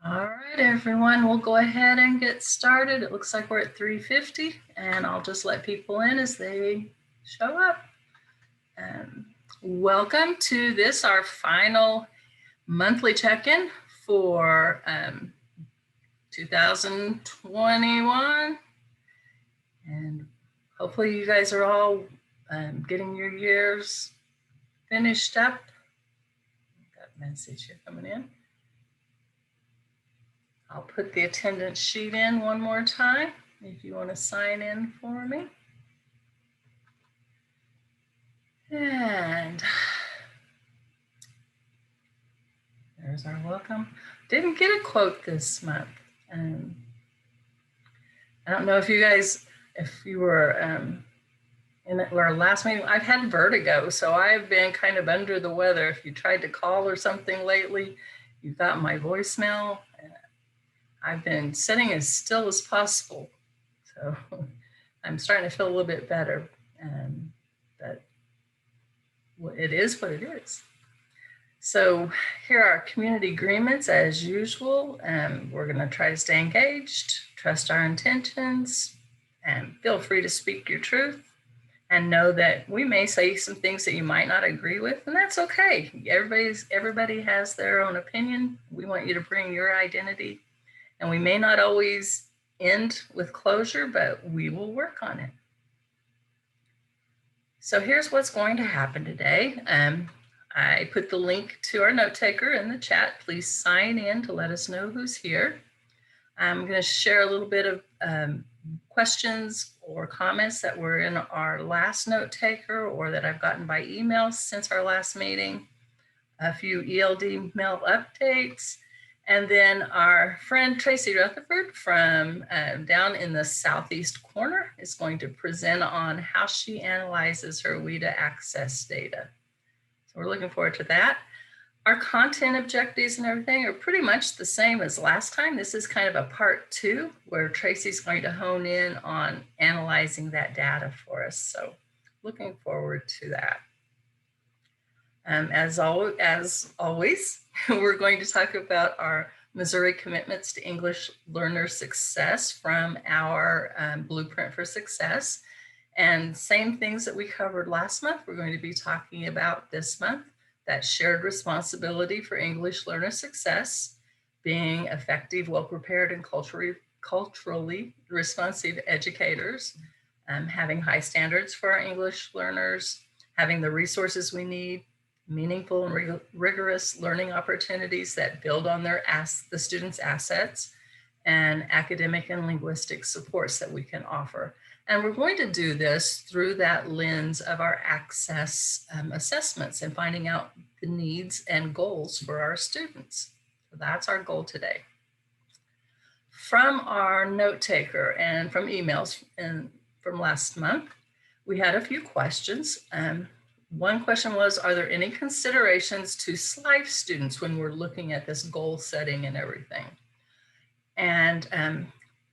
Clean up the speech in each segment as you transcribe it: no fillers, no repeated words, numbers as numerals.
All right, everyone, we'll go ahead and get started. It looks like we're at 3:50, and I'll just let people in as they show up. Welcome to this, our final monthly check-in for 2021. And hopefully you guys are all getting your years finished up. Got a message here coming in. I'll put the attendance sheet in one more time if you want to sign in for me. And there's our welcome. Didn't get a quote this month. I don't know if you guys, if you were in our last meeting, I've had vertigo, so I've been kind of under the weather. If you tried to call or something lately, you got my voicemail. I've been sitting as still as possible. So I'm starting to feel a little bit better, but it is what it is. So here are our community agreements as usual. We're going to try to stay engaged, trust our intentions, and feel free to speak your truth. And know that we may say some things that you might not agree with, and that's okay. Everybody has their own opinion. We want you to bring your identity. And we may not always end with closure, but we will work on it. So here's what's going to happen today. I put the link to our note taker in the chat. Please sign in to let us know who's here. I'm going to share a little bit of questions or comments that were in our last note taker or that I've gotten by email since our last meeting, a few ELD mail updates, and then our friend Tracy Rutherford from down in the southeast corner is going to present on how she analyzes her WIDA access data. So we're looking forward to that. Our content objectives and everything are pretty much the same as last time. This is kind of a part 2 where Tracy's going to hone in on analyzing that data for us. So looking forward to that. As always, we're going to talk about our Missouri commitments to English learner success from our Blueprint for Success. And same things that we covered last month, we're going to be talking about this month. That shared responsibility for English learner success, being effective, well-prepared, and culturally responsive educators, having high standards for our English learners, having the resources we need, meaningful and rigorous learning opportunities that build on the students' assets, and academic and linguistic supports that we can offer. And we're going to do this through that lens of our access assessments and finding out the needs and goals for our students. So that's our goal today. From our note taker and from emails and from last month, we had a few questions. One question was, are there any considerations to SLIFE students when we're looking at this goal setting and everything? And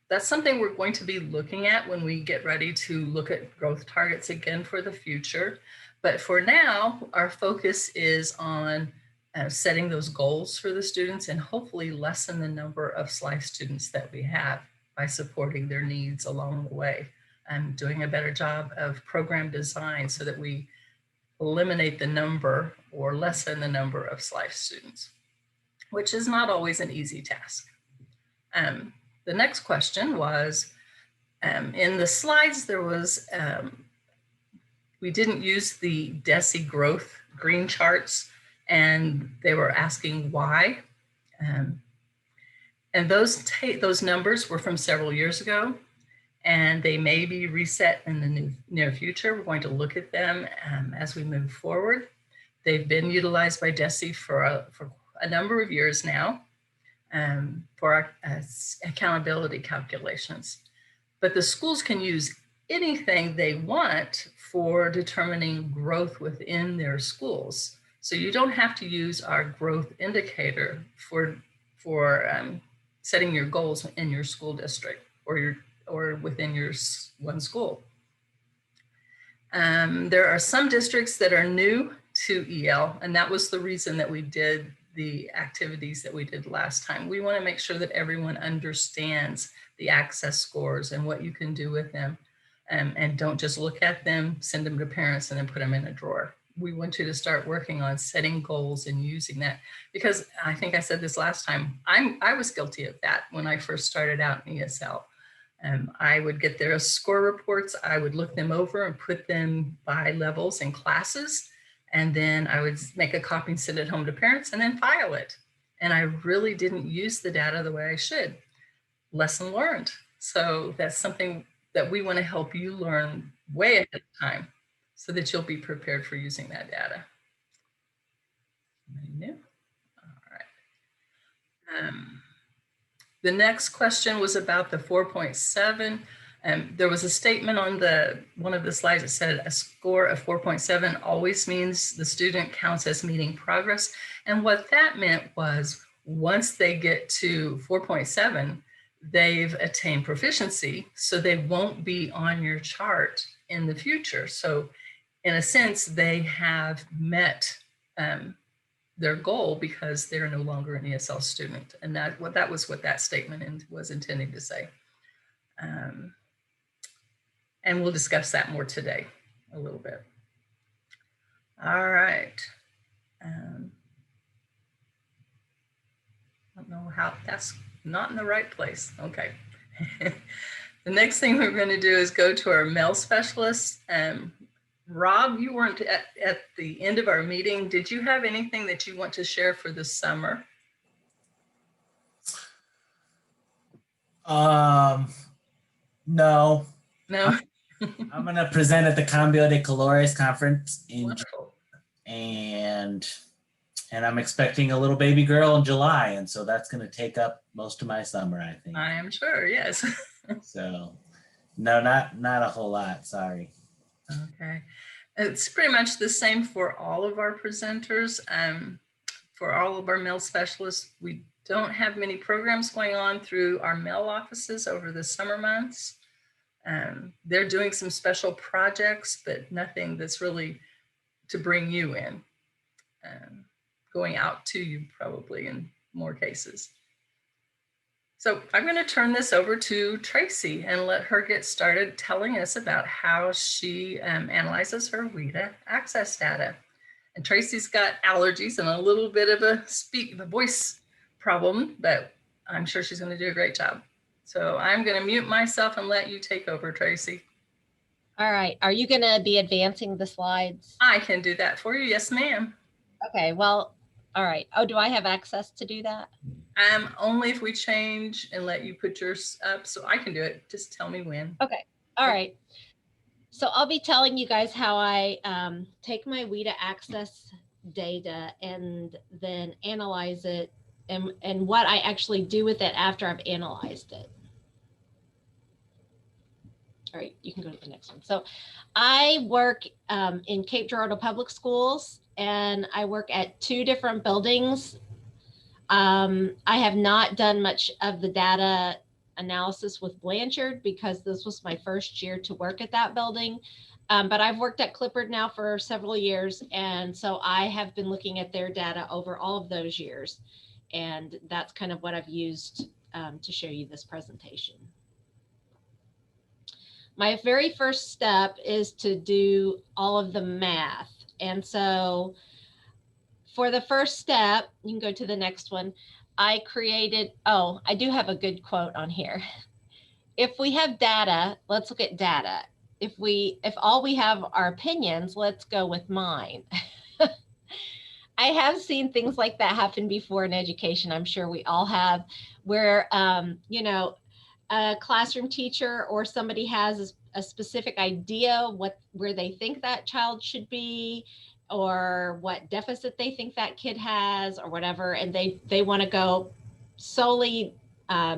that's something we're going to be looking at when we get ready to look at growth targets again for the future. But for now, our focus is on setting those goals for the students and hopefully lessen the number of SLIFE students that we have by supporting their needs along the way and doing a better job of program design so that we eliminate the number or lessen the number of SLIFE students, which is not always an easy task. The next question was, in the slides, there was, we didn't use the DESE growth green charts, and they were asking why. And those numbers were from several years ago, and they may be reset in the near future. We're going to look at them as we move forward. They've been utilized by DESE for a number of years now. For our accountability calculations. But the schools can use anything they want for determining growth within their schools. So you don't have to use our growth indicator for setting your goals in your school district or within your one school. There are some districts that are new to EL, and that was the reason that we did the activities that we did last time. We want to make sure that everyone understands the access scores and what you can do with them. And don't just look at them, send them to parents, and then put them in a drawer. We want you to start working on setting goals and using that, because I think I said this last time, I was guilty of that when I first started out in ESL. I would get their score reports, I would look them over and put them by levels and classes, and then I would make a copy and send it home to parents and then file it. And I really didn't use the data the way I should. Lesson learned. So that's something that we want to help you learn way ahead of time so that you'll be prepared for using that data. All right. The next question was about the 4.7. There was a statement on one of the slides that said a score of 4.7 always means the student counts as meeting progress. And what that meant was once they get to 4.7, they've attained proficiency, so they won't be on your chart in the future. So in a sense, they have met their goal because they're no longer an ESL student. And that was what that statement was intending to say. And we'll discuss that more today a little bit. All right. I don't know how, that's not in the right place. Okay. The next thing we're going to do is go to our mail specialist. Rob, you weren't at the end of our meeting. Did you have anything that you want to share for the summer? No. No. I'm going to present at the Cambio de Colores conference in Wonderful. June, and I'm expecting a little baby girl in July, and so that's going to take up most of my summer, I think. I am sure, yes. So, no, not a whole lot. Sorry. Okay. It's pretty much the same for all of our presenters. For all of our mail specialists, we don't have many programs going on through our mail offices over the summer months. They're doing some special projects, but nothing that's really to bring you in. Going out to you probably in more cases. So I'm going to turn this over to Tracy and let her get started telling us about how she analyzes her WIDA access data. And Tracy's got allergies and a little bit of a voice problem, but I'm sure she's going to do a great job. So I'm going to mute myself and let you take over, Tracy. All right. Are you going to be advancing the slides? I can do that for you. Yes, ma'am. Okay. Well, all right. Oh, do I have access to do that? Only if we change and let you put yours up, so I can do it. Just tell me when. Okay. All right. So I'll be telling you guys how I take my WIDA access data and then analyze it and what I actually do with it after I've analyzed it. All right, you can go to the next one. So I work in Cape Girardeau Public Schools, and I work at 2 different buildings. I have not done much of the data analysis with Blanchard because this was my first year to work at that building. But I've worked at Clippard now for several years. And so I have been looking at their data over all of those years. And that's kind of what I've used to show you this presentation. My very first step is to do all of the math. And so for the first step, you can go to the next one. I created, oh, I do have a good quote on here. If we have data, let's look at data. If all we have are opinions, let's go with mine. I have seen things like that happen before in education. I'm sure we all have, where, you know, a classroom teacher or somebody has a specific idea where they think that child should be, or what deficit they think that kid has, or whatever, and they want to go solely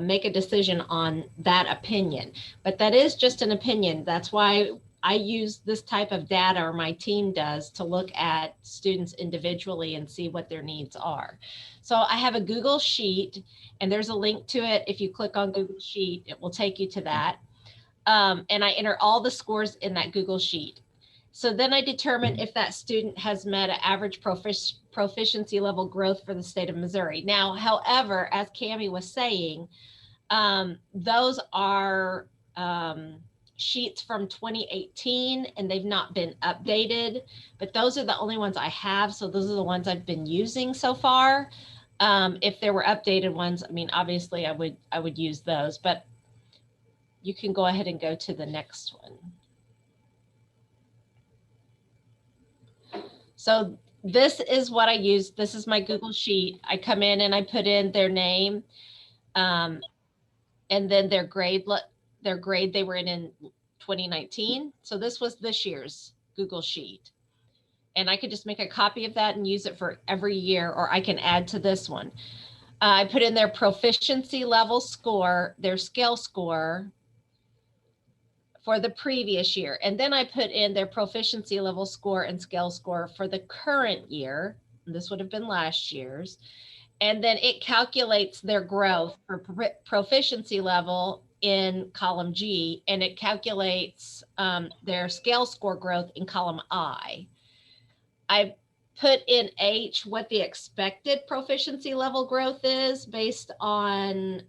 make a decision on that opinion. But that is just an opinion. That's why I use this type of data, or my team does, to look at students individually and see what their needs are. So I have a Google Sheet, and there's a link to it. If you click on Google Sheet, it will take you to that. And I enter all the scores in that Google Sheet. So then I determine if that student has met an average proficiency level growth for the state of Missouri. Now, however, as Cammie was saying, those are sheets from 2018 and they've not been updated, but those are the only ones I have. So those are the ones I've been using so far. If there were updated ones, I mean, obviously I would use those, but you can go ahead and go to the next one. So this is what I use. This is my Google Sheet. I come in and I put in their name, and then their grade they were in 2019. So this was this year's Google Sheet. And I could just make a copy of that and use it for every year, or I can add to this one. I put in their proficiency level score, their scale score for the previous year. And then I put in their proficiency level score and scale score for the current year. This would have been last year's. And then it calculates their growth for proficiency level in column G, and it calculates their scale score growth in column I. I put in H what the expected proficiency level growth is based on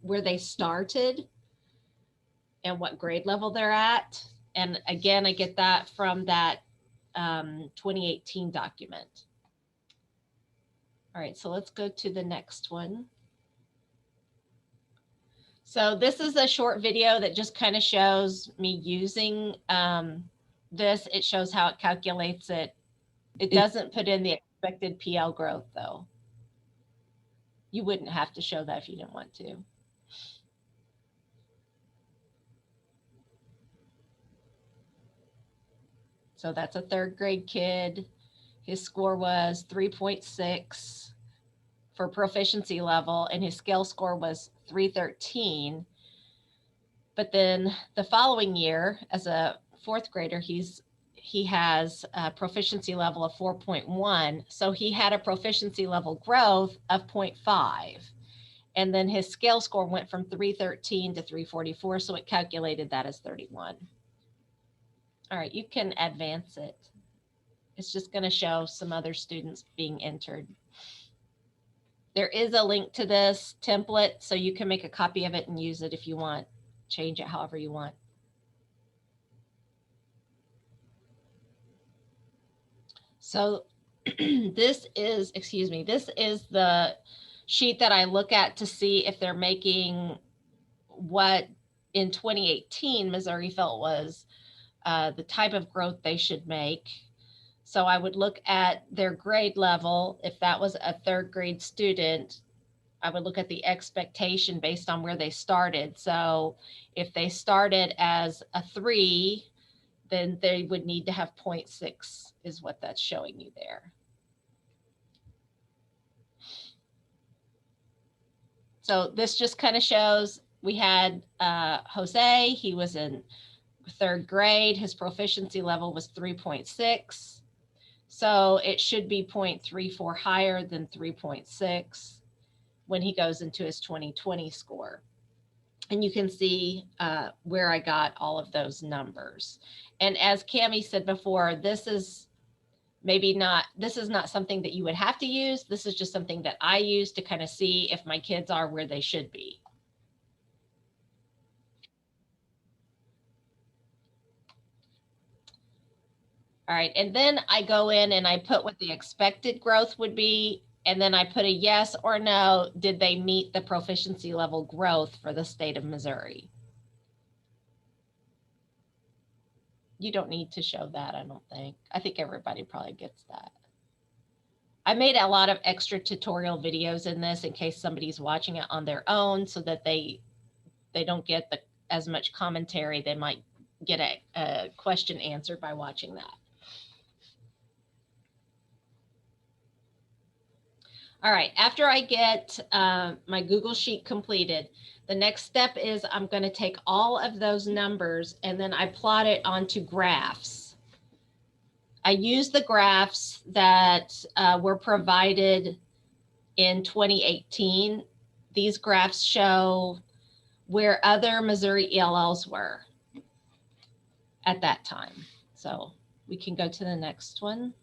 where they started and what grade level they're at. And again, I get that from that 2018 document. All right, so let's go to the next one. So this is a short video that just kind of shows me using this. It shows how it calculates it. It doesn't put in the expected PL growth though. You wouldn't have to show that if you didn't want to. So that's a third grade kid. His score was 3.6 for proficiency level, and his scale score was 313. But then the following year, as a fourth grader, he has a proficiency level of 4.1. So he had a proficiency level growth of 0.5. And then his scale score went from 313 to 344. So it calculated that as 31. All right, you can advance it. It's just going to show some other students being entered. There is a link to this template, so you can make a copy of it and use it if you want. Change it however you want. So this is the sheet that I look at to see if they're making what in 2018 Missouri felt was the type of growth they should make. So I would look at their grade level. If that was a third grade student, I would look at the expectation based on where they started. So if they started as a 3, then they would need to have 0.6 is what that's showing you there. So this just kind of shows we had Jose, he was in third grade. His proficiency level was 3.6. So it should be 0.34 higher than 3.6 when he goes into his 2020 score. And you can see where I got all of those numbers. And as Cammie said before, this is not something that you would have to use. This is just something that I use to kind of see if my kids are where they should be. All right, and then I go in and I put what the expected growth would be, and then I put a yes or no, did they meet the proficiency level growth for the state of Missouri? You don't need to show that, I don't think. I think everybody probably gets that. I made a lot of extra tutorial videos in this in case somebody's watching it on their own so that they don't get as much commentary. They might get a question answered by watching that. All right, after I get my Google Sheet completed, the next step is I'm going to take all of those numbers and then I plot it onto graphs. I use the graphs that were provided in 2018. These graphs show where other Missouri ELLs were at that time. So We can go to the next one.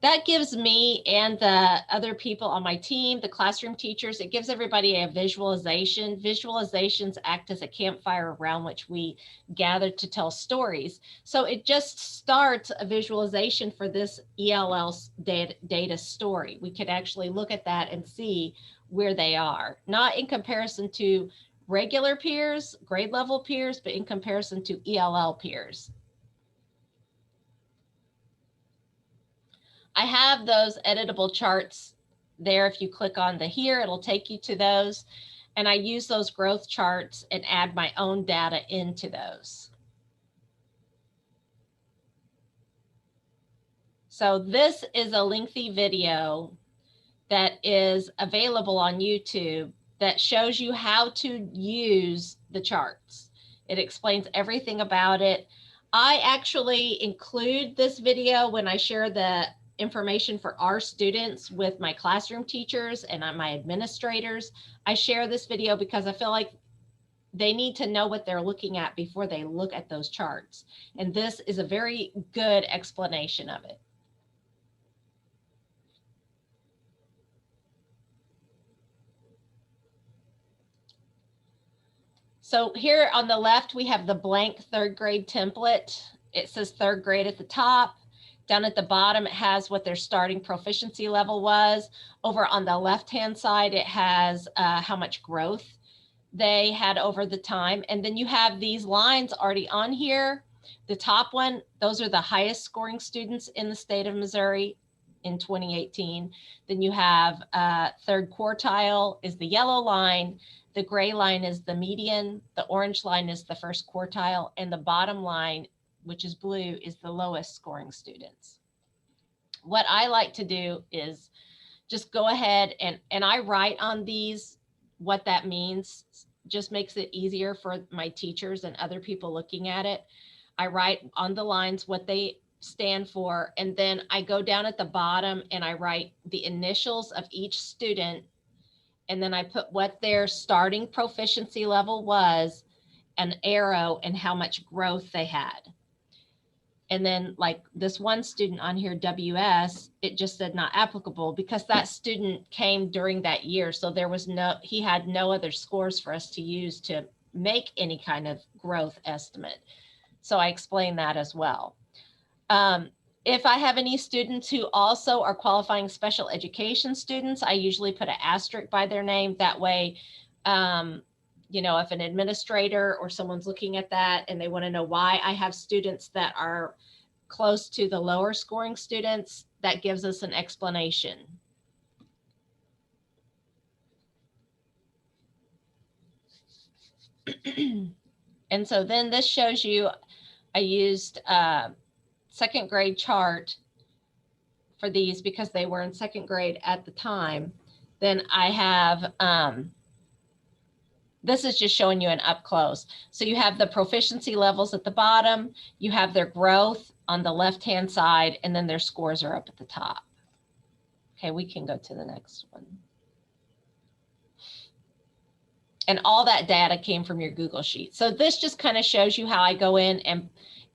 That gives me and the other people on my team, the classroom teachers, it gives everybody a visualization. Visualizations act as a campfire around which we gather to tell stories. So it just starts a visualization for this ELL data story. We could actually look at that and see where they are, not in comparison to regular peers, grade level peers, but in comparison to ELL peers. I have those editable charts there. If you click on the here, it'll take you to those. And I use those growth charts and add my own data into those. So this is a lengthy video that is available on YouTube that shows you how to use the charts. It explains everything about it. I actually include this video when I share the information for our students with my classroom teachers and my administrators. I share this video because I feel like they need to know what they're looking at before they look at those charts. And this is a very good explanation of it. So here on the left, we have the blank third grade template. It says third grade at the top. Down at the bottom, it has what their starting proficiency level was. Over on the left-hand side, it has how much growth they had over the time. And then you have these lines already on here. The top one, those are the highest scoring students in the state of Missouri in 2018. Then you have third quartile is the yellow line. The gray line is the median. The orange line is the first quartile. And the bottom line, which is blue, is the lowest scoring students. What I like to do is just go ahead and I write on these what that means. Just makes it easier for my teachers and other people looking at it. I write on the lines what they stand for, and then I go down at the bottom and I write the initials of each student, and then I put what their starting proficiency level was, an arrow, and how much growth they had. And then like this one student on here, WS, it just said not applicable because that student came during that year. So there was he had no other scores for us to use to make any kind of growth estimate. So I explained that as well. If I have any students who also are qualifying special education students, I usually put an asterisk by their name. That way, you know, if an administrator or someone's looking at that and they want to know why I have students that are close to the lower scoring students, that gives us an explanation. And so then this shows you, I used a second grade chart for these because they were in second grade at the time. Then I have, this is just showing you an up close. So you have the proficiency levels at the bottom, you have their growth on the left-hand side, and then their scores are up at the top. Okay, we can go to the next one. And all that data came from your Google Sheet. So this just kind of shows you how I go in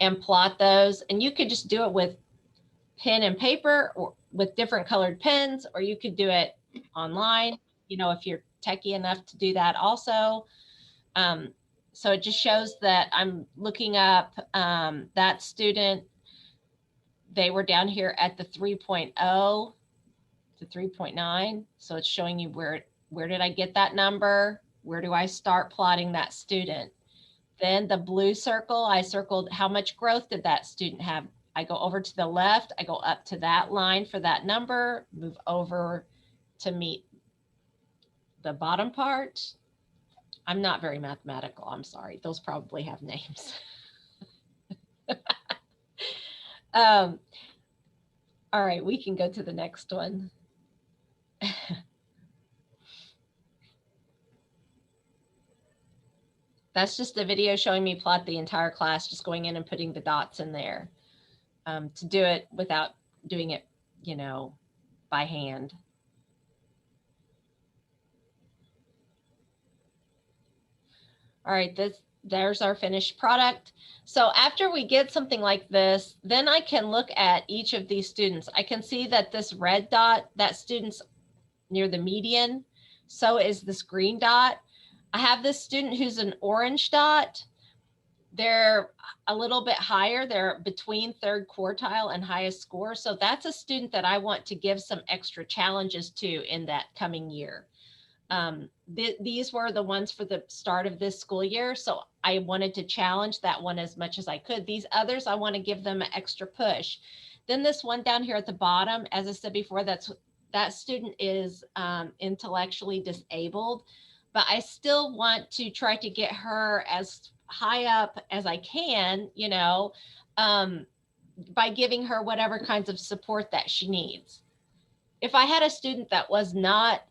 and plot those. And you could just do it with pen and paper or with different colored pens, or you could do it online, you know, if you're techie enough to do that also. So it just shows that I'm looking up that student. They were down here at the 3.0 to 3.9. So it's showing you where did I get that number? Where do I start plotting that student? Then the blue circle, I circled how much growth did that student have? I go over to the left, I go up to that line for that number, move over to meet the bottom part. I'm not very mathematical, I'm sorry. Those probably have names. All right, we can go to the next one. That's just a video showing me plot the entire class, just going in and putting the dots in there to do it without doing it, you know, by hand. All right, there's our finished product. So after we get something like this, then I can look at each of these students. I can see that this red dot, that student's near the median. So is this green dot. I have this student who's an orange dot. They're a little bit higher. They're between third quartile and highest score. So that's a student that I want to give some extra challenges to in that coming year. These were the ones for the start of this school year. So I wanted to challenge that one as much as I could. These others, I want to give them an extra push. Then this one down here at the bottom, as I said before, that student is intellectually disabled, but I still want to try to get her as high up as I can, you know, by giving her whatever kinds of support that she needs. If I had a student that was not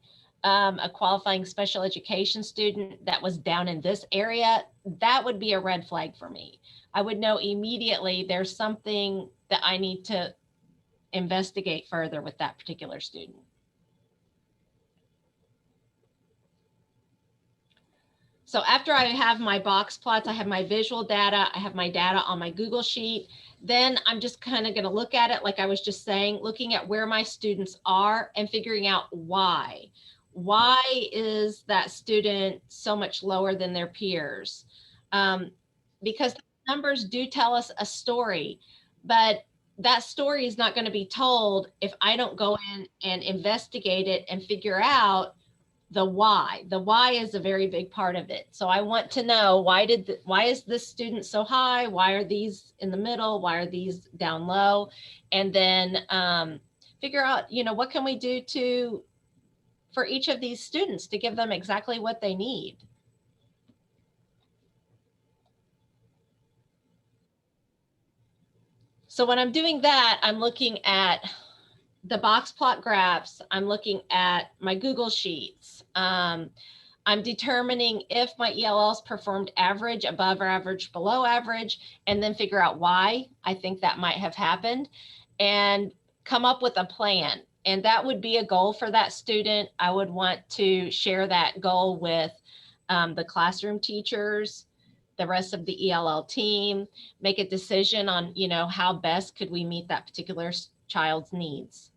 a qualifying special education student that was down in this area, that would be a red flag for me. I would know immediately there's something that I need to investigate further with that particular student. So after I have my box plots, I have my visual data, I have my data on my Google Sheet, then I'm just kind of going to look at it like I was just saying, looking at where my students are and figuring out why. Why is that student so much lower than their peers? Because numbers do tell us a story, but that story is not going to be told if I don't go in and investigate it and figure out the why. The why is a very big part of it. So I want to know why is this student so high? Why are these in the middle? Why are these down low? And then figure out, you know, what can we do for each of these students to give them exactly what they need. So when I'm doing that, I'm looking at the box plot graphs. I'm looking at my Google Sheets. I'm determining if my ELLs performed average, above average, below average, and then figure out why I think that might have happened and come up with a plan. And that would be a goal for that student. I would want to share that goal with the classroom teachers, the rest of the ELL team, make a decision on, you know, how best could we meet that particular child's needs.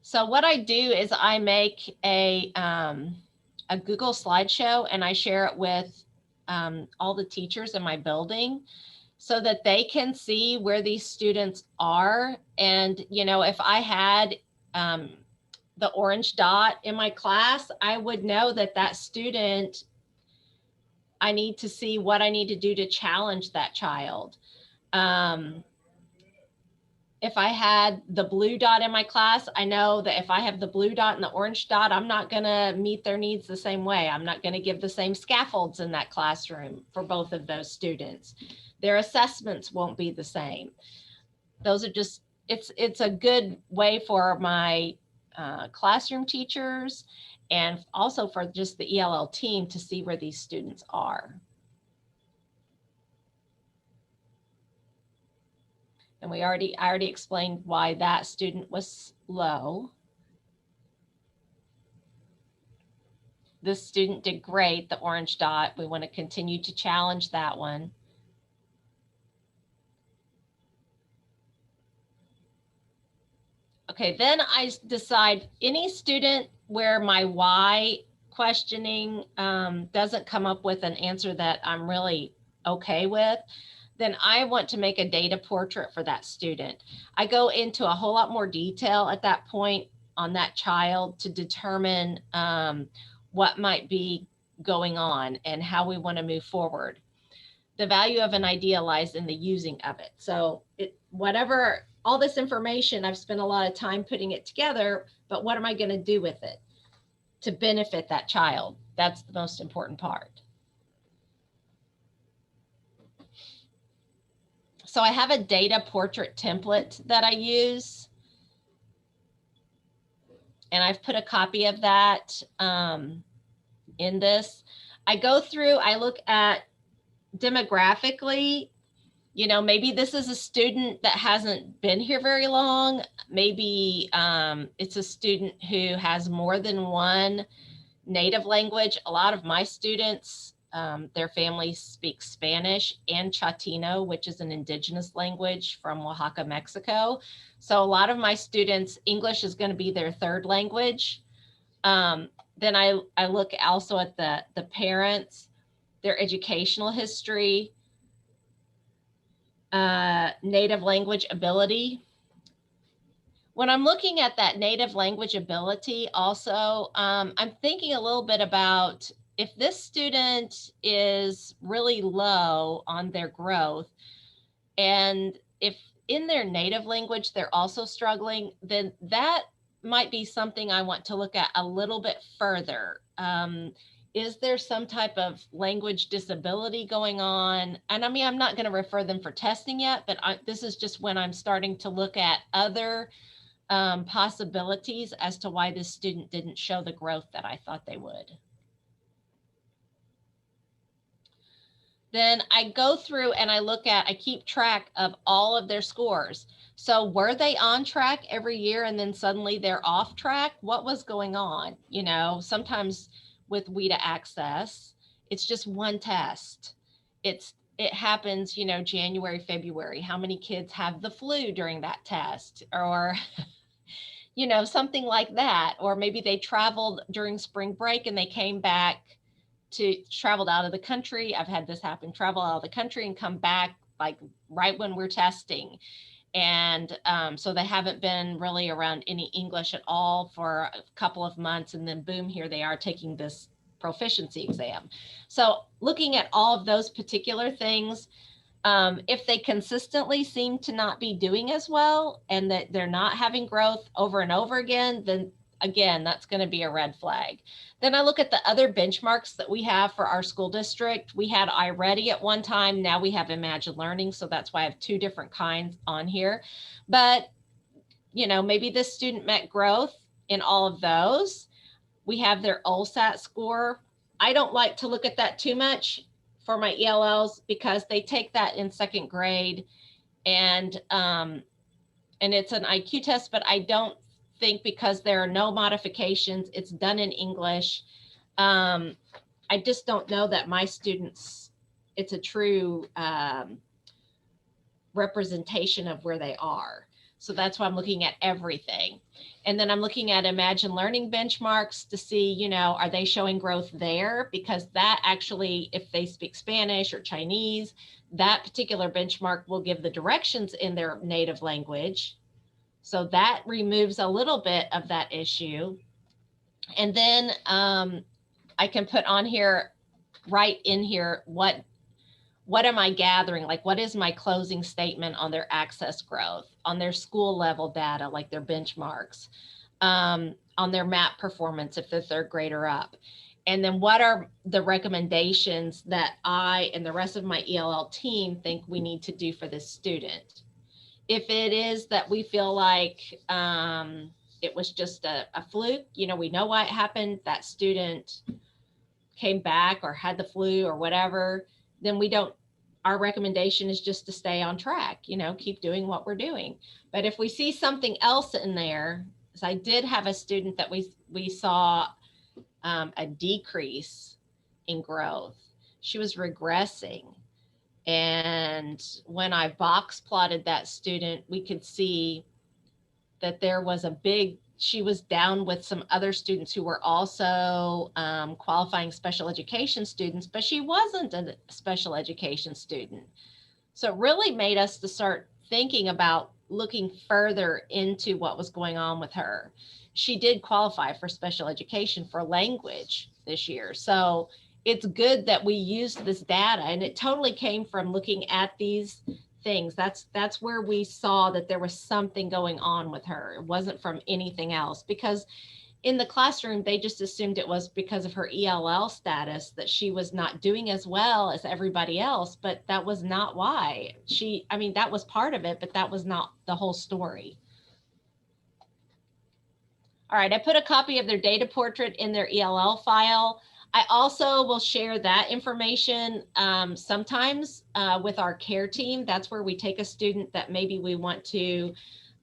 So what I do is I make a Google slideshow and I share it with all the teachers in my building so that they can see where these students are. And, you know, if I had the orange dot in my class, I would know that that student, I need to see what I need to do to challenge that child. If I had the blue dot in my class, I know that if I have the blue dot and the orange dot, I'm not going to meet their needs the same way. I'm not going to give the same scaffolds in that classroom for both of those students. Their assessments won't be the same. Those are just, it's a good way for my classroom teachers and also for just the ELL team to see where these students are. And I already explained why that student was low. This student did great, the orange dot. We want to continue to challenge that one. Okay, then I decide any student where my why questioning doesn't come up with an answer that I'm really okay with, then I want to make a data portrait for that student. I go into a whole lot more detail at that point on that child to determine what might be going on and how we want to move forward. The value of an idea lies in the using of it. So whatever, all this information, I've spent a lot of time putting it together, but what am I going to do with it to benefit that child? That's the most important part. So I have a data portrait template that I use. And I've put a copy of that in this. I go through, I look at demographically, You know, maybe this is a student that hasn't been here very long. Maybe it's a student who has more than one native language. A lot of my students, their families speak Spanish and Chatino, which is an indigenous language from Oaxaca, Mexico. So a lot of my students, English is going to be their third language. Then I look also at the parents, their educational history, native language ability. When I'm looking at that native language ability also, I'm thinking a little bit about if this student is really low on their growth, and if in their native language they're also struggling, then that might be something I want to look at a little bit further. Is there some type of language disability going on? And I mean, I'm not going to refer them for testing yet, but this is just when I'm starting to look at other possibilities as to why this student didn't show the growth that I thought they would. Then I go through and I keep track of all of their scores. So were they on track every year and then suddenly they're off track? What was going on? You know, sometimes with WIDA Access, it's just one test. It happens, you know, January, February. How many kids have the flu during that test? Or you know, something like that. Or maybe they traveled during spring break and they came back traveled out of the country. I've had this happen, travel out of the country and come back like right when we're testing. And so they haven't been really around any English at all for a couple of months. And then boom, here they are taking this proficiency exam. So looking at all of those particular things, if they consistently seem to not be doing as well and that they're not having growth over and over again, then again, that's going to be a red flag. Then I look at the other benchmarks that we have for our school district. We had iReady at one time. Now we have Imagine Learning. So that's why I have two different kinds on here. But, you know, maybe this student met growth in all of those. We have their Osat score. I don't like to look at that too much for my ELLs because they take that in second grade and it's an IQ test, but I don't think because there are no modifications, it's done in English. I just don't know that my students, it's a true representation of where they are. So that's why I'm looking at everything. And then I'm looking at Imagine Learning benchmarks to see, you know, are they showing growth there? Because that actually, if they speak Spanish or Chinese, that particular benchmark will give the directions in their native language. So that removes a little bit of that issue. And then I can put on here, right in here, what am I gathering? Like, what is my closing statement on their access growth, on their school level data, like their benchmarks, on their MAP performance if they're third grade or up? And then what are the recommendations that I and the rest of my ELL team think we need to do for this student? If it is that we feel like it was just a fluke, you know, we know why it happened, that student came back or had the flu or whatever, then our recommendation is just to stay on track, you know, keep doing what we're doing. But if we see something else in there, as I did have a student that we saw a decrease in growth, she was regressing. And when I box plotted that student, we could see that there was she was down with some other students who were also qualifying special education students, but she wasn't a special education student. So it really made us to start thinking about looking further into what was going on with her. She did qualify for special education for language this year. So it's good that we used this data, and it totally came from looking at these things. That's where we saw that there was something going on with her. It wasn't from anything else, because in the classroom, they just assumed it was because of her ELL status that she was not doing as well as everybody else, but that was not why. That was part of it, but that was not the whole story. All right, I put a copy of their data portrait in their ELL file. I also will share that information sometimes with our care team. That's where we take a student that maybe we want to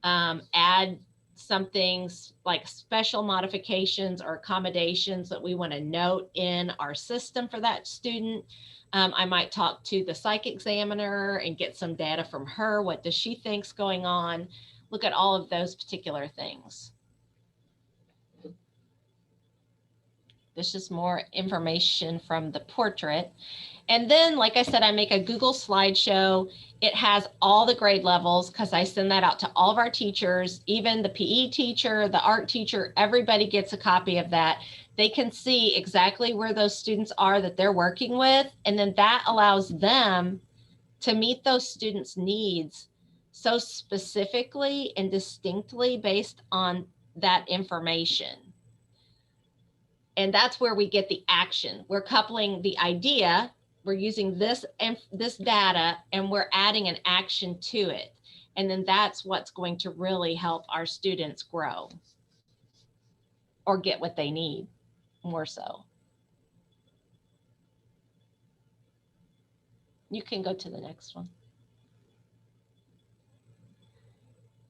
add some things like special modifications or accommodations that we want to note in our system for that student. I might talk to the psych examiner and get some data from her. What does she think's going on? Look at all of those particular things. This is more information from the portrait. And then, like I said, I make a Google slideshow. It has all the grade levels because I send that out to all of our teachers, even the PE teacher, the art teacher, everybody gets a copy of that. They can see exactly where those students are that they're working with. And then that allows them to meet those students' needs so specifically and distinctly based on that information. And that's where we get the action. We're coupling the idea, we're using this and this data, and we're adding an action to it. And then that's what's going to really help our students grow or get what they need more so. You can go to the next one.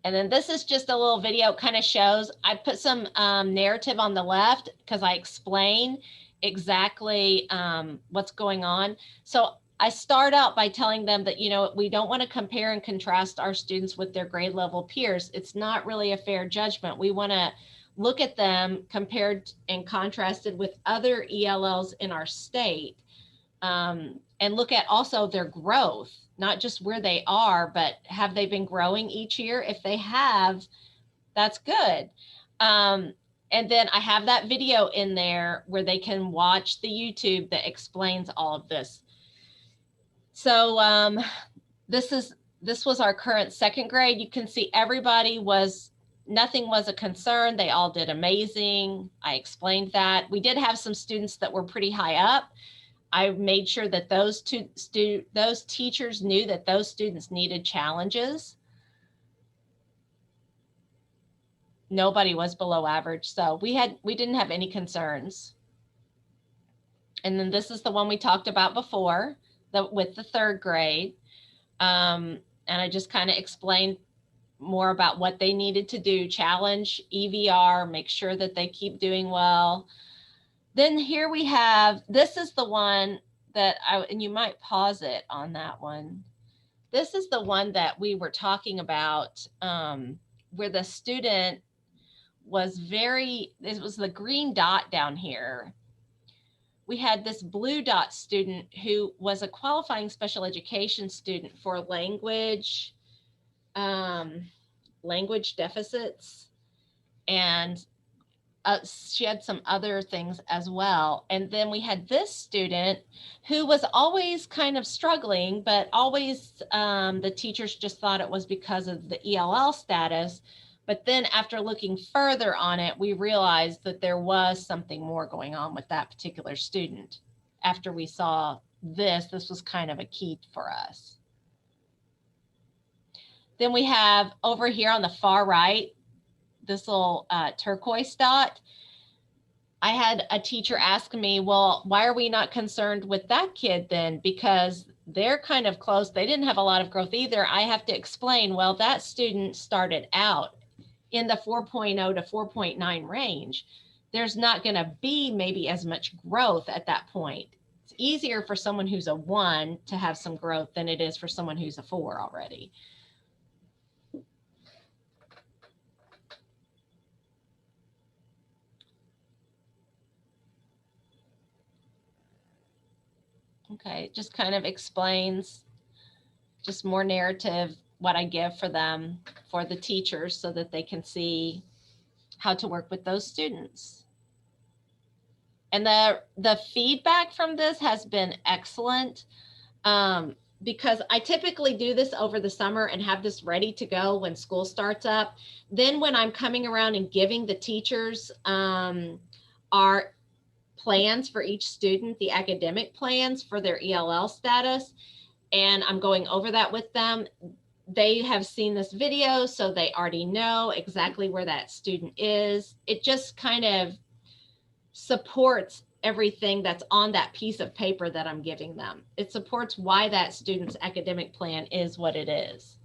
And then this is just a little video, kind of shows, I put some narrative on the left because I explain exactly what's going on. So I start out by telling them that, you know, we don't want to compare and contrast our students with their grade level peers. It's not really a fair judgment. We want to look at them compared and contrasted with other ELLs in our state, and look at also their growth, not just where they are, but have they been growing each year? If they have, that's good. And then I have that video in there where they can watch the YouTube that explains all of this. So this was our current second grade. You can see everybody nothing was a concern. They all did amazing. I explained that. We did have some students that were pretty high up. I made sure that those teachers knew that those students needed challenges. Nobody was below average, so we didn't have any concerns. And then this is the one we talked about before, with the third grade. And I just kind of explained more about what they needed to do, challenge, EVR, make sure that they keep doing well. Then here we have, this is the one that and you might pause it on that one. This is the one that we were talking about, where the student was it was the green dot down here. We had this blue dot student who was a qualifying special education student for language deficits, and she had some other things as well. And then we had this student who was always kind of struggling, but always the teachers just thought it was because of the ELL status. But then after looking further on it, we realized that there was something more going on with that particular student. After we saw this was kind of a key for us. Then we have over here on the far right, this little turquoise dot. I had a teacher ask me, well, why are we not concerned with that kid then? Because they're kind of close. They didn't have a lot of growth either. I have to explain, well, that student started out in the 4.0 to 4.9 range. There's not going to be maybe as much growth at that point. It's easier for someone who's a 1 to have some growth than it is for someone who's a 4 already. Okay, it just kind of explains, just more narrative, what I give for them, for the teachers, so that they can see how to work with those students. And the feedback from this has been excellent, because I typically do this over the summer and have this ready to go when school starts up. Then when I'm coming around and giving the teachers our plans for each student, the academic plans for their ELL status, and I'm going over that with them, they have seen this video, so they already know exactly where that student is. It just kind of supports everything that's on that piece of paper that I'm giving them. It supports why that student's academic plan is what it is.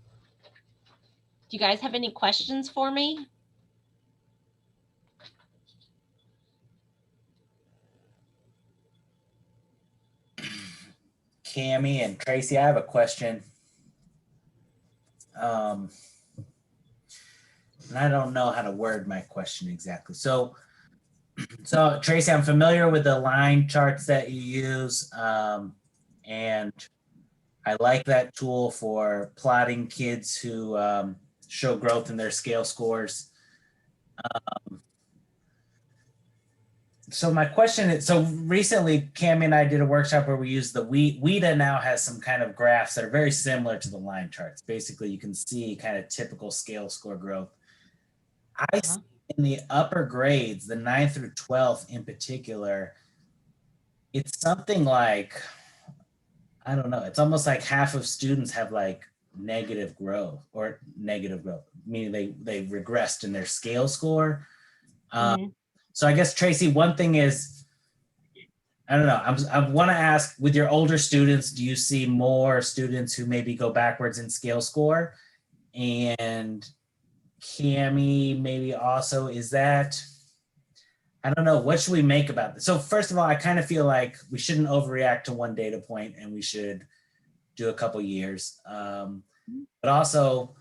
Do you guys have any questions for me? Cami and Tracy, I have a question. And I don't know how to word my question exactly. So Tracy, I'm familiar with the line charts that you use. And I like that tool for plotting kids who show growth in their scale scores. So my question is, so recently Cami and I did a workshop where we used the WIDA now has some kind of graphs that are very similar to the line charts. Basically, you can see kind of typical scale score growth. I see in the upper grades, the 9th through 12th in particular, it's something like, I don't know, it's almost like half of students have like negative growth, meaning they regressed in their scale score. So I guess, Tracy, one thing is, I don't know, I want to ask, with your older students, do you see more students who maybe go backwards in scale score? And Cami, maybe also, is that, I don't know, what should we make about this? So first of all, I kind of feel like we shouldn't overreact to one data point and we should do a couple years. But also,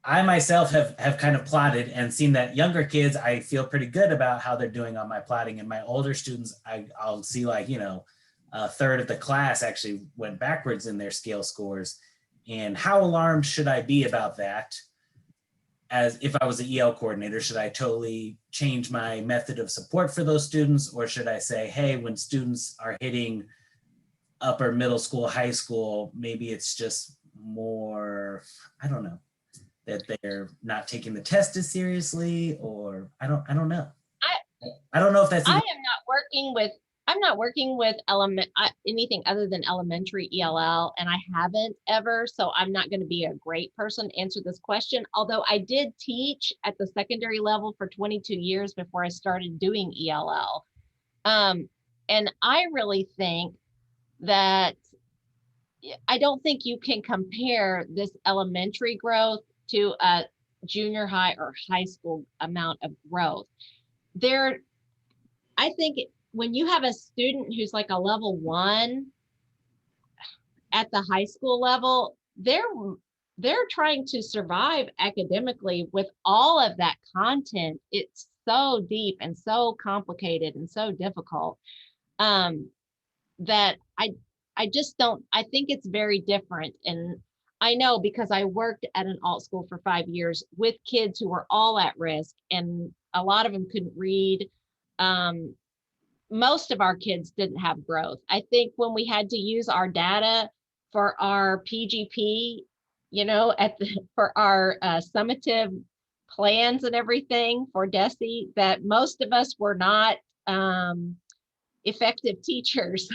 I myself have kind of plotted and seen that younger kids, I feel pretty good about how they're doing on my plotting, and my older students, I'll see like, you know, a third of the class actually went backwards in their scale scores. And how alarmed should I be about that? As if I was an EL coordinator, should I totally change my method of support for those students? Or should I say, hey, when students are hitting upper middle school, high school, maybe it's just more, I don't know, that they're not taking the test as seriously, or I don't know. I don't know if that's I'm not working with anything other than elementary ELL, and I haven't ever, so I'm not going to be a great person to answer this question. Although I did teach at the secondary level for 22 years before I started doing ELL. And I really think that I don't think you can compare this elementary growth to a junior high or high school amount of growth. I think when you have a student who's like a level 1 at the high school level, they're trying to survive academically with all of that content. It's so deep and so complicated and so difficult that I just don't, I think it's very different. And I know because I worked at an alt school for 5 years with kids who were all at risk, and a lot of them couldn't read. Most of our kids didn't have growth. I think when we had to use our data for our PGP, you know, for our summative plans and everything for DESE, that most of us were not effective teachers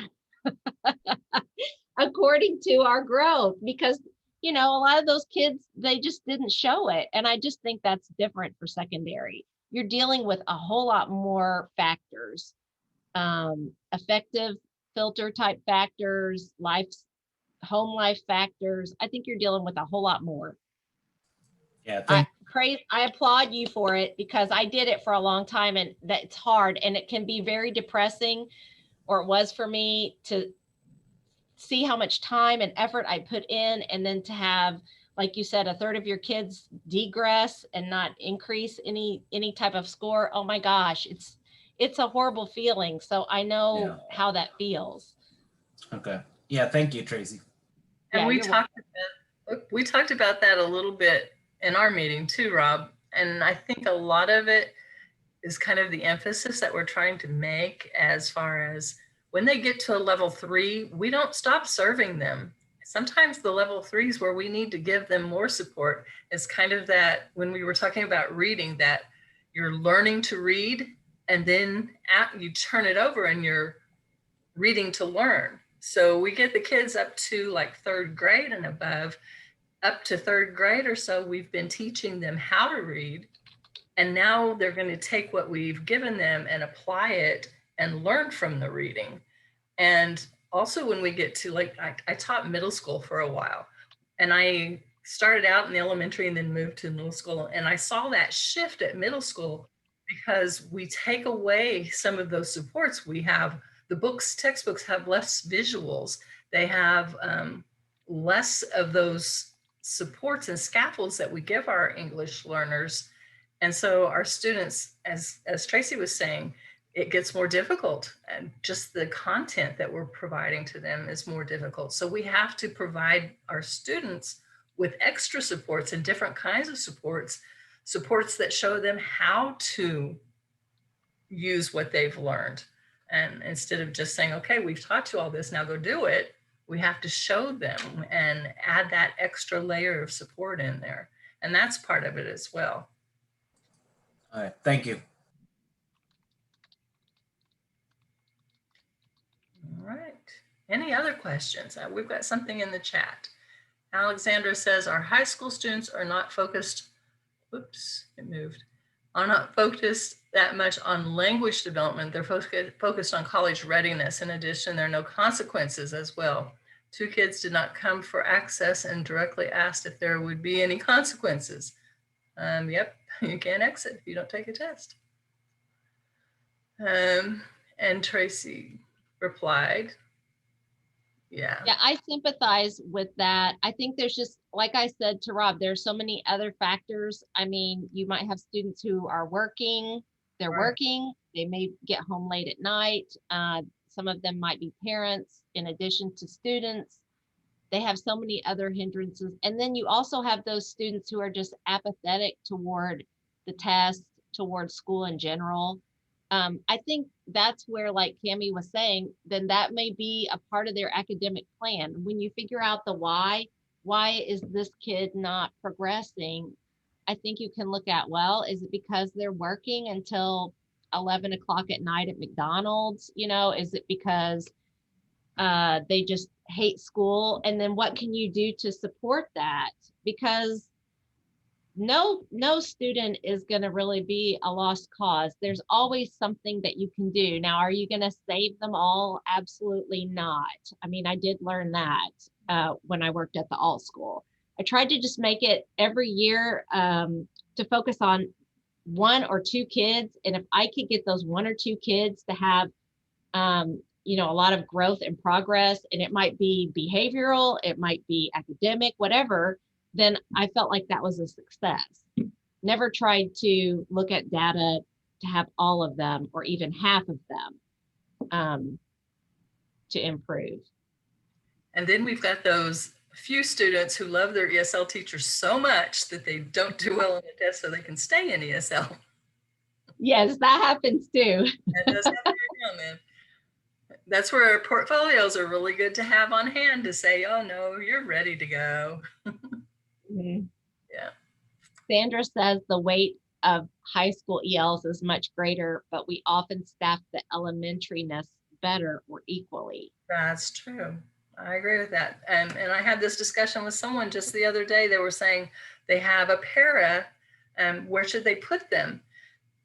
according to our growth, because, you know, a lot of those kids, they just didn't show it. And I just think that's different for secondary. You're dealing with a whole lot more factors, affective filter type factors, home life factors. I think you're dealing with a whole lot more. Yeah, I applaud you for it, because I did it for a long time, and that it's hard, and it can be very depressing, or it was for me, to see how much time and effort I put in, and then to have, like you said, a third of your kids degress and not increase any type of score. Oh my gosh, it's a horrible feeling. So I know how that feels. Okay. Yeah. Thank you, Tracy. And Yeah, we talked about that a little bit in our meeting too, Rob. And I think a lot of it is kind of the emphasis that we're trying to make, as far as when they get to a level 3, we don't stop serving them. Sometimes the level 3s where we need to give them more support is kind of that, when we were talking about reading, that you're learning to read, and then you turn it over and you're reading to learn. So we get the kids up to like 3rd grade and above. Up to 3rd grade or so, we've been teaching them how to read. And now they're going to take what we've given them and apply it and learn from the reading. And also when we get to, like, I taught middle school for a while, and I started out in the elementary and then moved to middle school. And I saw that shift at middle school because we take away some of those supports. We have the textbooks have less visuals. They have less of those supports and scaffolds that we give our English learners. And so our students, as Tracy was saying, it gets more difficult, and just the content that we're providing to them is more difficult. So we have to provide our students with extra supports and different kinds of supports that show them how to use what they've learned. And instead of just saying, okay, we've taught you all this, now go do it, we have to show them and add that extra layer of support in there. And that's part of it as well. All right, thank you. All right. Any other questions? We've got something in the chat. Alexandra says our high school students are not focused, whoops, it moved, are not focused that much on language development. They're focused on college readiness. In addition, there are no consequences as well. 2 kids did not come for access and directly asked if there would be any consequences. Yep, you can't exit if you don't take a test. And Tracy replied, yeah, I sympathize with that. I think there's just, like I said to Rob, there's so many other factors. I mean, you might have students who are working, they're right. working, they may get home late at night. Some of them might be parents in addition to students. They have so many other hindrances. And then you also have those students who are just apathetic toward the test, toward school in general. I think that's where, like Cammie was saying, then that may be a part of their academic plan. When you figure out the why is this kid not progressing? I think you can look at, well, is it because they're working until 11 o'clock at night at McDonald's? You know, is it because they just hate school? And then what can you do to support that? Because no student is going to really be a lost cause. There's always something that you can do. Now, are you going to save them all? Absolutely not. I mean, I did learn that when I worked at the alt school. I tried to just make it every year to focus on 1 or 2 kids. And if I could get those 1 or 2 kids to have you know, a lot of growth and progress, and it might be behavioral, it might be academic, whatever, then I felt like that was a success. Never tried to look at data to have all of them or even half of them to improve. And then we've got those few students who love their ESL teachers so much that they don't do well on the test so they can stay in ESL. Yes, that happens too. That does happen every now and then. That's where portfolios are really good to have on hand to say, oh no, you're ready to go. Mm-hmm. Yeah. Sandra says the weight of high school ELs is much greater, but we often staff the elementariness better or equally. That's true. I agree with that. And I had this discussion with someone just the other day. They were saying they have a para, where should they put them?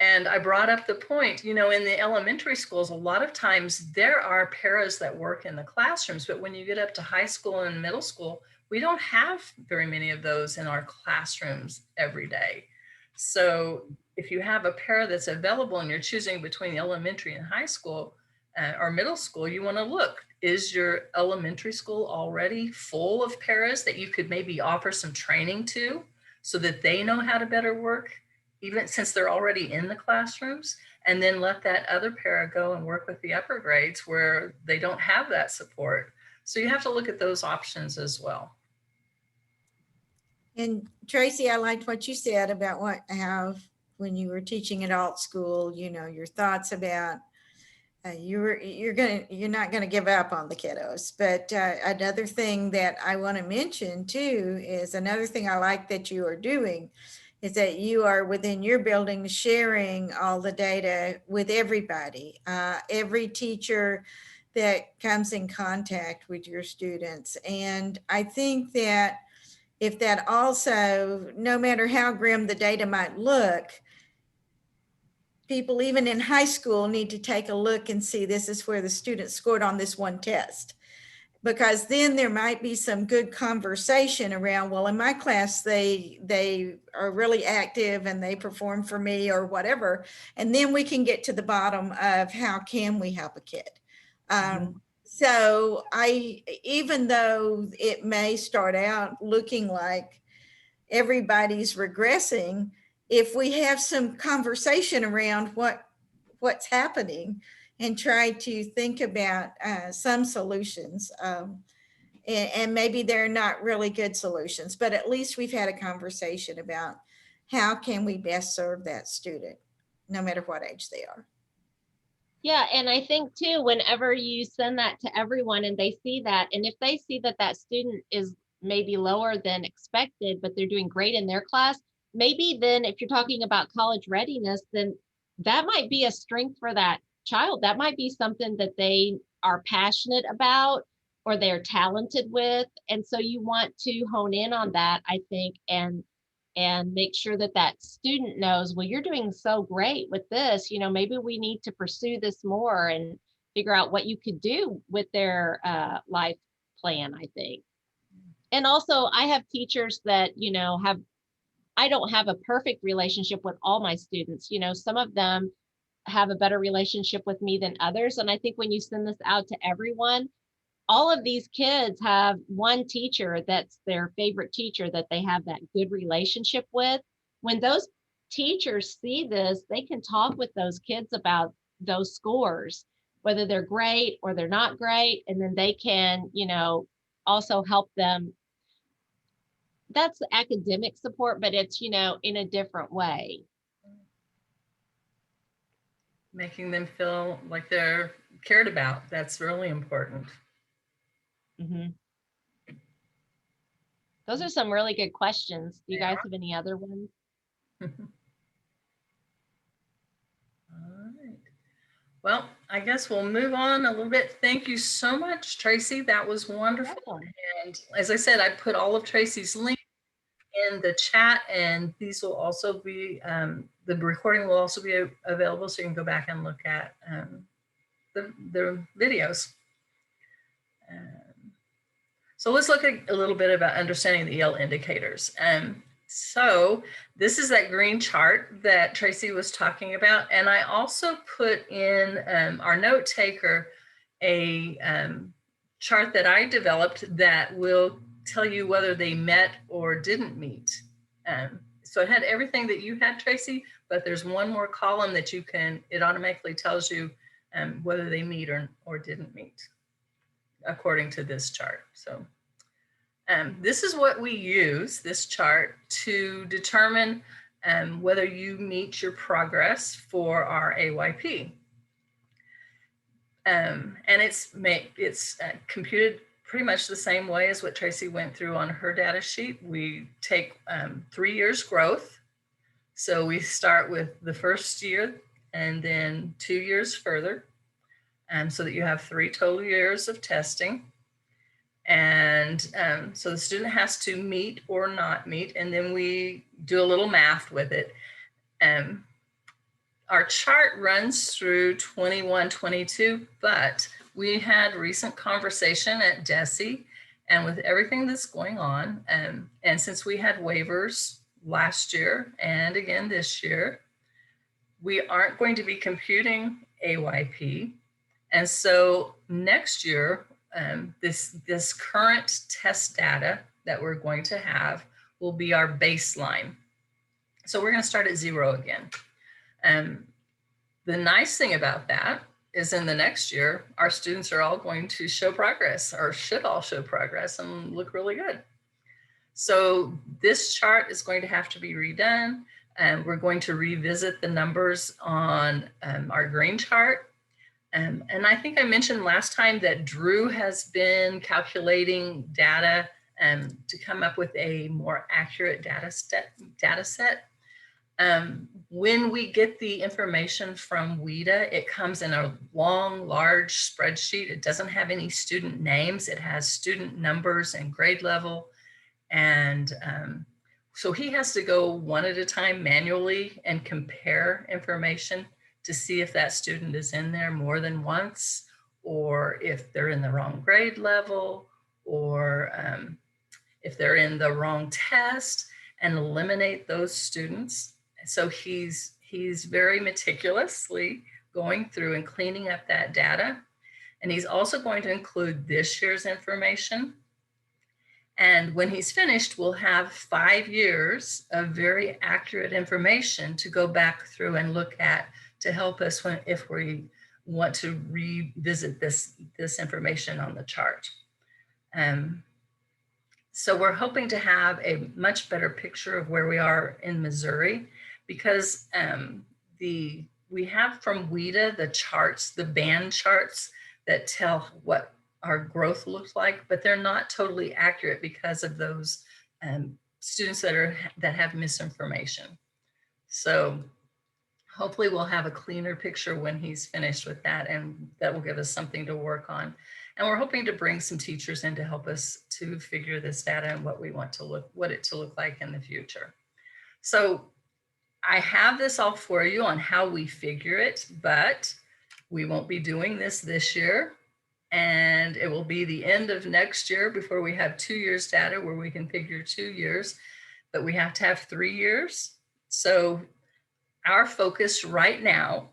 And I brought up the point, you know, in the elementary schools, a lot of times there are paras that work in the classrooms, but when you get up to high school and middle school, we don't have very many of those in our classrooms every day. So if you have a para that's available and you're choosing between elementary and high school or middle school, you want to look, is your elementary school already full of paras that you could maybe offer some training to so that they know how to better work, even since they're already in the classrooms, and then let that other para go and work with the upper grades where they don't have that support. So you have to look at those options as well. And Tracy, I liked what you said about how when you were teaching at alt school, you know, your thoughts about you're not going to give up on the kiddos. But another thing that I want to mention too is another thing I like that you are doing is that you are within your building sharing all the data with everybody, every teacher that comes in contact with your students. And I think that if that also, no matter how grim the data might look, people even in high school need to take a look and see this is where the student scored on this one test. Because then there might be some good conversation around, well, in my class, they are really active and they perform for me or whatever. And then we can get to the bottom of how can we help a kid. So even though it may start out looking like everybody's regressing, if we have some conversation around what's happening and try to think about some solutions, and maybe they're not really good solutions, but at least we've had a conversation about how can we best serve that student, no matter what age they are. Yeah, and I think too, whenever you send that to everyone and they see that, and if they see that that student is maybe lower than expected, but they're doing great in their class, maybe then if you're talking about college readiness, then that might be a strength for that child. That might be something that they are passionate about or they're talented with. And so you want to hone in on that, I think, and make sure that that student knows, well, you're doing so great with this, maybe we need to pursue this more and figure out what you could do with their life plan, I think. And also I have teachers that, I don't have a perfect relationship with all my students. Some of them have a better relationship with me than others. And I think when you send this out to everyone, all of these kids have one teacher that's their favorite teacher that they have that good relationship with. When those teachers see this, they can talk with those kids about those scores, whether they're great or they're not great. And then they can, also help them. That's academic support, but it's, in a different way. Making them feel like they're cared about. That's really important. Mm-hmm. Those are some really good questions. Do you guys have any other ones? All right. Well, I guess we'll move on a little bit. Thank you so much, Tracy. That was wonderful. And as I said, I put all of Tracy's links in the chat, and these will also be, the recording will also be available, so you can go back and look at the videos. So let's look at a little bit about understanding the EL indicators. So this is that green chart that Tracy was talking about. And I also put in our note taker a chart that I developed that will tell you whether they met or didn't meet. So it had everything that you had, Tracy, but there's one more column that you can, it automatically tells you whether they meet or didn't meet, according to this chart. So this is what we use, this chart, to determine whether you meet your progress for our AYP. And it's computed pretty much the same way as what Tracy went through on her data sheet. We take 3 years growth. So we start with the first year and then 2 years further, so that you have 3 total years of testing. And so the student has to meet or not meet, and then we do a little math with it. Our chart runs through 21, 22, but we had recent conversation at DESE, and with everything that's going on, and since we had waivers last year and again this year, we aren't going to be computing AYP. And so next year, this current test data that we're going to have will be our baseline. So we're going to start at 0 again. The nice thing about that is in the next year, our students are all going to show progress, or should all show progress and look really good. So this chart is going to have to be redone, and we're going to revisit the numbers on our green chart. And I think I mentioned last time that Drew has been calculating data to come up with a more accurate data set. When we get the information from WIDA, it comes in a long, large spreadsheet. It doesn't have any student names. It has student numbers and grade level. And so he has to go one at a time manually and compare information to see if that student is in there more than once, or if they're in the wrong grade level, or if they're in the wrong test, and eliminate those students. So he's very meticulously going through and cleaning up that data. And he's also going to include this year's information. And when he's finished, we'll have 5 years of very accurate information to go back through and look at to help us if we want to revisit this information on the chart. So we're hoping to have a much better picture of where we are in Missouri, because we have from WIDA the charts, the band charts that tell what our growth looks like, but they're not totally accurate because of those students that have misinformation. So hopefully we'll have a cleaner picture when he's finished with that, and that will give us something to work on. And we're hoping to bring some teachers in to help us to figure this data and what we want to look like in the future. So I have this all for you on how we figure it, but we won't be doing this year. And it will be the end of next year before we have 2 years data where we can figure 2 years, but we have to have 3 years. So our focus right now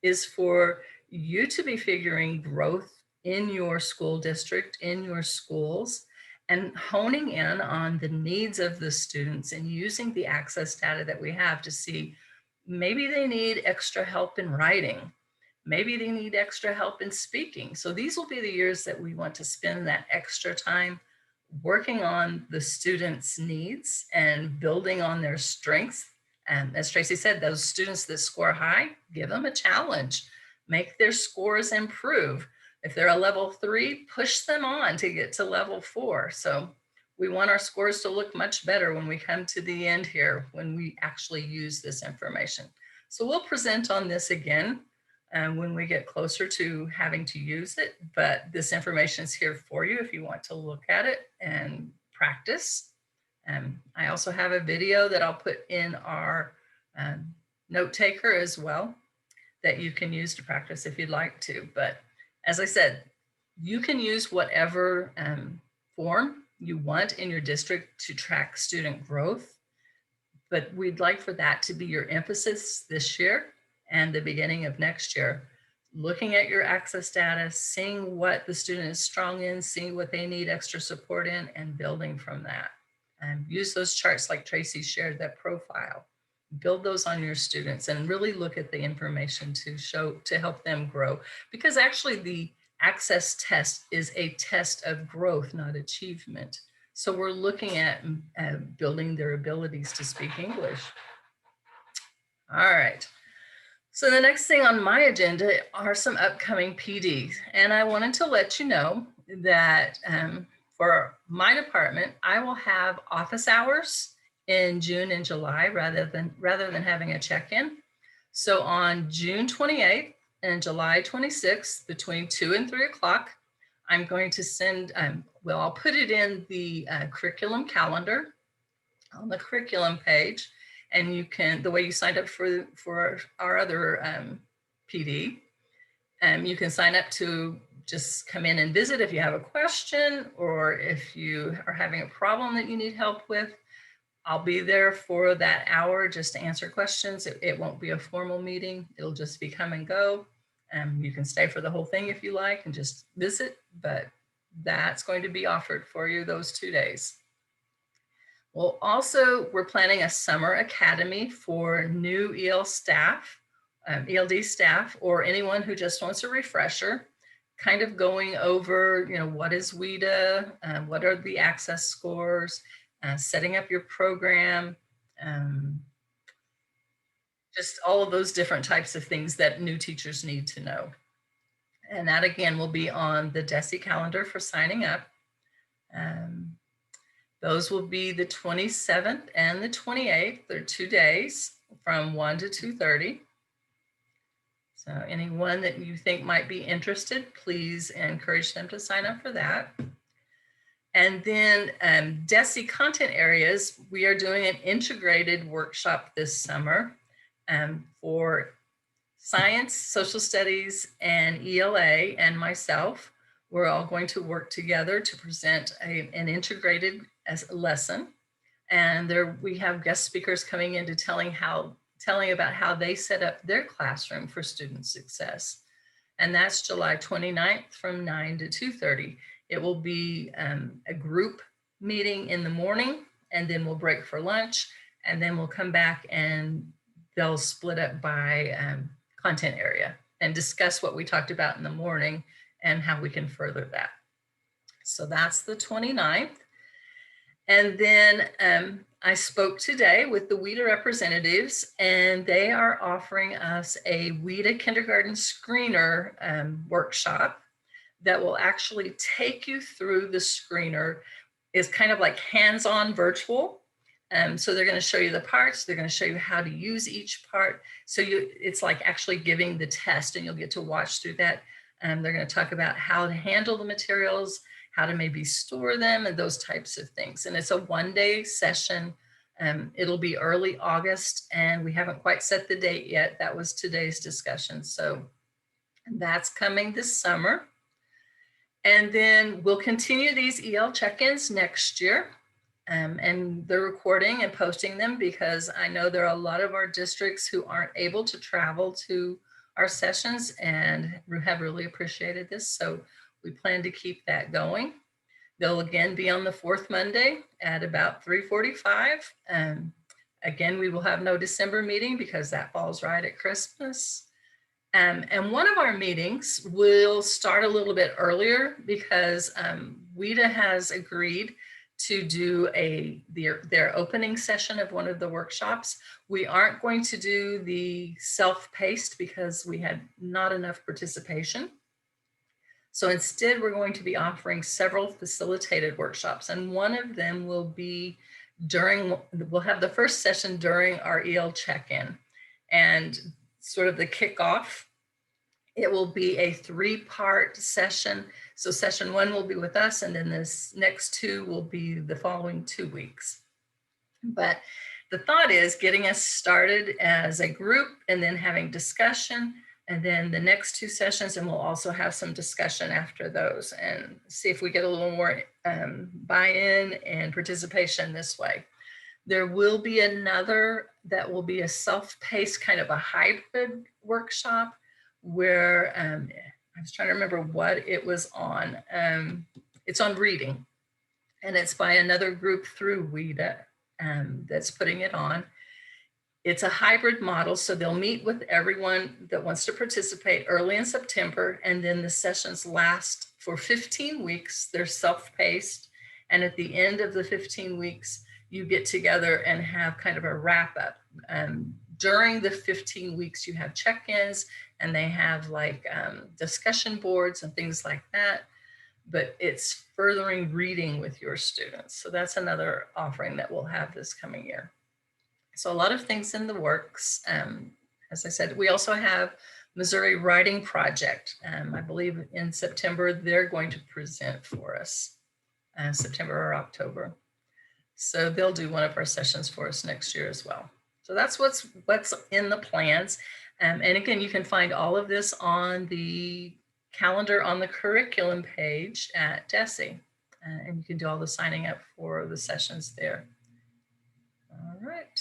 is for you to be figuring growth in your school district, in your schools, and honing in on the needs of the students and using the access data that we have to see maybe they need extra help in writing. Maybe they need extra help in speaking. So these will be the years that we want to spend that extra time working on the students' needs and building on their strengths. And as Tracy said, those students that score high, give them a challenge, make their scores improve. If they're a level 3, push them on to get to level 4. So we want our scores to look much better when we come to the end here, when we actually use this information. So we'll present on this again when we get closer to having to use it, but this information is here for you if you want to look at it and practice. I also have a video that I'll put in our note taker as well that you can use to practice if you'd like to. But as I said, you can use whatever form you want in your district to track student growth, but we'd like for that to be your emphasis this year and the beginning of next year. Looking at your access data, seeing what the student is strong in, seeing what they need extra support in, and building from that. And use those charts like Tracy shared, that profile. Build those on your students and really look at the information to help them grow. Because actually the access test is a test of growth, not achievement. So we're looking at building their abilities to speak English. All right. So the next thing on my agenda are some upcoming PDs. And I wanted to let you know that for my department, I will have office hours in June and July rather than having a check-in. So on June 28th and July 26th, between 2 and 3 o'clock, I'm going to send, well, I'll put it in the curriculum calendar on the curriculum page. And you can, the way you signed up for our other PD, you can sign up to just come in and visit if you have a question or if you are having a problem that you need help with. I'll be there for that hour just to answer questions. It won't be a formal meeting. It'll just be come and go. You can stay for the whole thing if you like and just visit, but that's going to be offered for you those 2 days. Well, also, we're planning a summer academy for new ELD staff, or anyone who just wants a refresher, kind of going over, what is WIDA, what are the access scores, setting up your program, just all of those different types of things that new teachers need to know. And that, again, will be on the DESE calendar for signing up. Those will be the 27th and the 28th. They're 2 days from 1 to 2:30. So anyone that you think might be interested, please encourage them to sign up for that. And then DESE content areas, we are doing an integrated workshop this summer for Science, social studies, and ELA and myself, we're all going to work together to present an integrated lesson. And there we have guest speakers coming in to telling about how they set up their classroom for student success. And that's July 29th from 9 to 2:30. It will be a group meeting in the morning, and then we'll break for lunch, and then we'll come back and they'll split up by content area and discuss what we talked about in the morning and how we can further that. So that's the 29th. And then I spoke today with the WIDA representatives, and they are offering us a WIDA kindergarten screener workshop that will actually take you through the screener. It's kind of like hands-on virtual. So they're going to show you the parts. They're going to show you how to use each part. So it's like actually giving the test, and you'll get to watch through that. They're going to talk about how to handle the materials, how to maybe store them, and those types of things. And it's a one-day session. It'll be early August, and we haven't quite set the date yet. That was today's discussion. So that's coming this summer. And then we'll continue these EL check-ins next year. And they're recording and posting them because I know there are a lot of our districts who aren't able to travel to our sessions and have really appreciated this. So we plan to keep that going. They'll again be on the fourth Monday at about 3:45. Again, we will have no December meeting because that falls right at Christmas. And one of our meetings will start a little bit earlier because WIDA has agreed to do their opening session of one of the workshops. We aren't going to do the self-paced because we had not enough participation. So instead, we're going to be offering several facilitated workshops, and one of them will be we'll have the first session during our EL check-in, and sort of the kickoff. It will be a 3-part session. So session 1 will be with us, and then this next 2 will be the following 2 weeks. But the thought is getting us started as a group and then having discussion, and then the next 2 sessions, and we'll also have some discussion after those and see if we get a little more buy-in and participation this way. There will be another that will be a self-paced kind of a hybrid workshop where I was trying to remember what it was on. It's on reading, and it's by another group through WIDA that's putting it on. It's a hybrid model, so they'll meet with everyone that wants to participate early in September, and then the sessions last for 15 weeks. They're self-paced, and at the end of the 15 weeks, you get together and have kind of a wrap-up. During the 15 weeks, you have check-ins, and they have like discussion boards and things like that, but it's furthering reading with your students. So that's another offering that we'll have this coming year. So a lot of things in the works. As I said, we also have Missouri Writing Project. I believe in September, they're going to present for us, September or October. So they'll do one of our sessions for us next year as well. So that's what's in the plans. And again, you can find all of this on the calendar on the curriculum page at DESE. And you can do all the signing up for the sessions there. All right.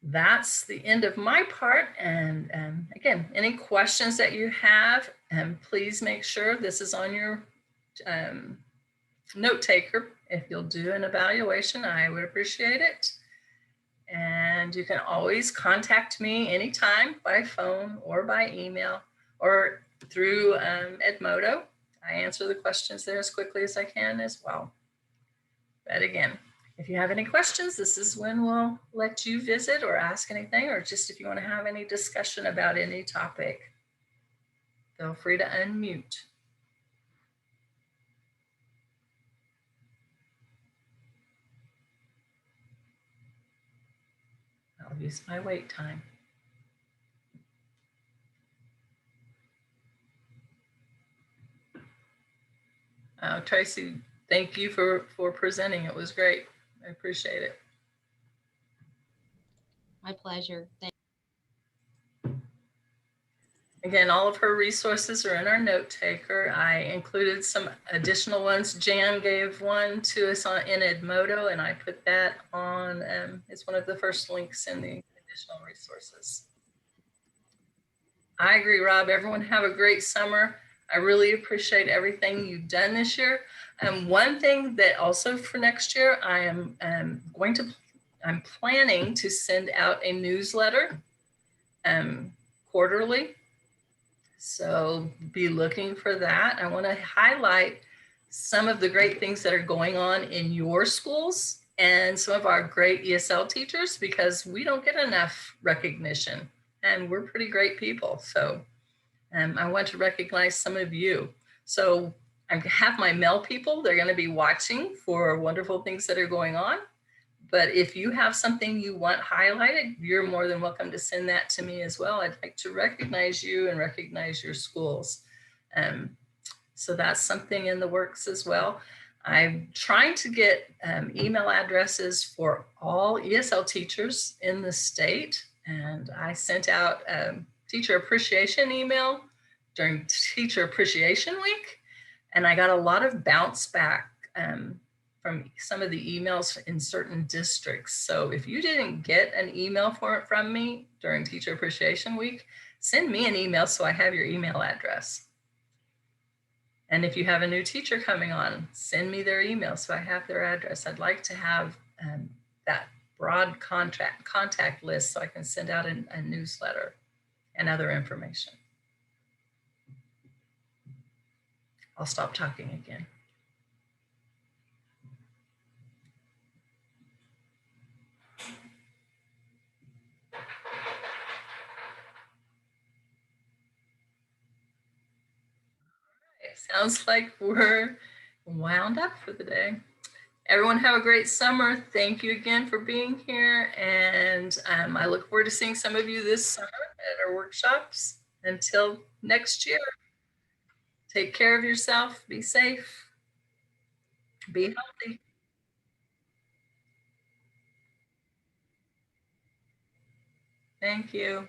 That's the end of my part. And again, any questions that you have, please make sure this is on your note taker. If you'll do an evaluation, I would appreciate it. And you can always contact me anytime by phone or by email or through Edmodo. I answer the questions there as quickly as I can as well. But again, if you have any questions, this is when we'll let you visit or ask anything, or just if you want to have any discussion about any topic, feel free to unmute. I'll use my wait time. Tracy, thank you for presenting. It was great. I appreciate it. My pleasure. Thank Again, all of her resources are in our note taker. I included some additional ones. Jan gave one to us in Edmodo, and I put that on. It's one of the first links in the additional resources. I agree, Rob. Everyone have a great summer. I really appreciate everything you've done this year. And one thing that also for next year, I'm planning to send out a newsletter quarterly. So be looking for that. I want to highlight some of the great things that are going on in your schools and some of our great ESL teachers, because we don't get enough recognition and we're pretty great people. So I want to recognize some of you. So I have my mail people, they're going to be watching for wonderful things that are going on. But if you have something you want highlighted, you're more than welcome to send that to me as well. I'd like to recognize you and recognize your schools. So that's something in the works as well. I'm trying to get email addresses for all ESL teachers in the state. And I sent out a teacher appreciation email during Teacher Appreciation Week. And I got a lot of bounce back from some of the emails in certain districts. So if you didn't get an email from me during Teacher Appreciation Week, send me an email so I have your email address. And if you have a new teacher coming on, send me their email so I have their address. I'd like to have that broad contact list so I can send out a newsletter and other information. I'll stop talking again. Sounds like we're wound up for the day. Everyone have a great summer. Thank you again for being here. And I look forward to seeing some of you this summer at our workshops. Until next year, take care of yourself, be safe, be healthy. Thank you.